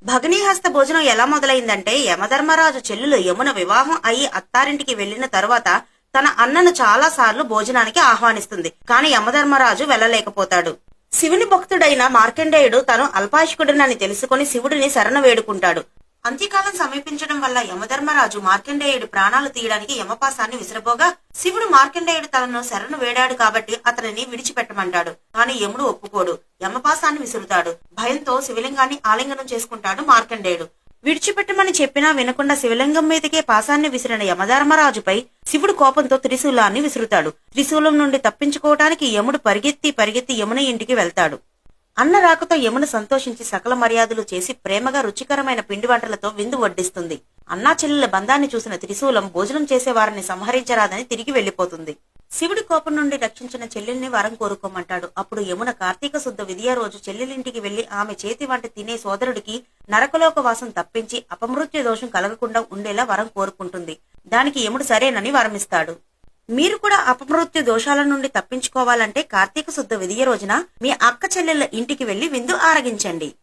భగినీహస్త భోజనం ఎలా మొదలైందంటే, యమధర్మరాజు చెల్లెలు యమున వివాహం అయి అత్తారింటికి వెళ్లిన తరువాత తన అన్నను చాలా సార్లు భోజనానికి ఆహ్వానిస్తుంది. కాని యమధర్మరాజు వెళ్లలేకపోతాడు. శివుని భక్తుడైన మార్కండేయుడు తను అల్పాయుష్కుడినని తెలుసుకుని శివుడిని శరణ వేడుకుంటాడు. అంత్యకాలం సమీపించడం వల్ల యమధర్మరాజు మార్కండేయుడి ప్రాణాలు తీయడానికి యమపాశాన్ని విసిరబోగా, శివుడు మార్కండేయుడు తనను శరణు వేడాడు కాబట్టి అతనిని విడిచిపెట్టమంటాడు. కాని యముడు ఒప్పుకోడు. యమపాశాన్ని విసురుతాడు. భయంతో శివలింగాన్ని ఆలింగనం చేసుకుంటాడు మార్కండేయుడు. విడిచిపెట్టమని చెప్పినా వినకుండా శివలింగం మీదకే పాశాన్ని విసిరిన యమధర్మరాజుపై శివుడు కోపంతో త్రిశూలాన్ని విసురుతాడు. త్రిశూలం నుండి తప్పించుకోవటానికి యముడు పరిగెత్తి యమున ఇంటికి వెళ్తాడు. అన్న రాకతో యమున సంతోషించి సకల మర్యాదలు చేసి ప్రేమగా రుచికరమైన పిండి వంటలతో విందు వడ్డిస్తుంది. అన్నా చెల్లెల బంధాన్ని చూసిన త్రిశూలం భోజనం చేసే వారిని సంహరించరాదని తిరిగి వెళ్లిపోతుంది. శివుడి కోపం నుండి రక్షించిన చెల్లెల్ని వరం కోరుకోమంటాడు. అప్పుడు యమున కార్తీక శుద్ధ విదియ రోజు చెల్లెలింటికి వెళ్లి ఆమె చేతి వంట తినే సోదరుడికి నరకలోక వాసం తప్పించి అపమృత్యు దోషం కలగకుండా ఉండేలా వరం కోరుకుంటుంది. దానికి యముడు సరేనని వరమిస్తాడు. మీరు కూడా అపమృత్యు దోషాల నుండి తప్పించుకోవాలంటే కార్తీక శుద్ధ విదియ రోజున మీ అక్క చెల్లెళ్ల ఇంటికి వెళ్లి విందు ఆరగించండి.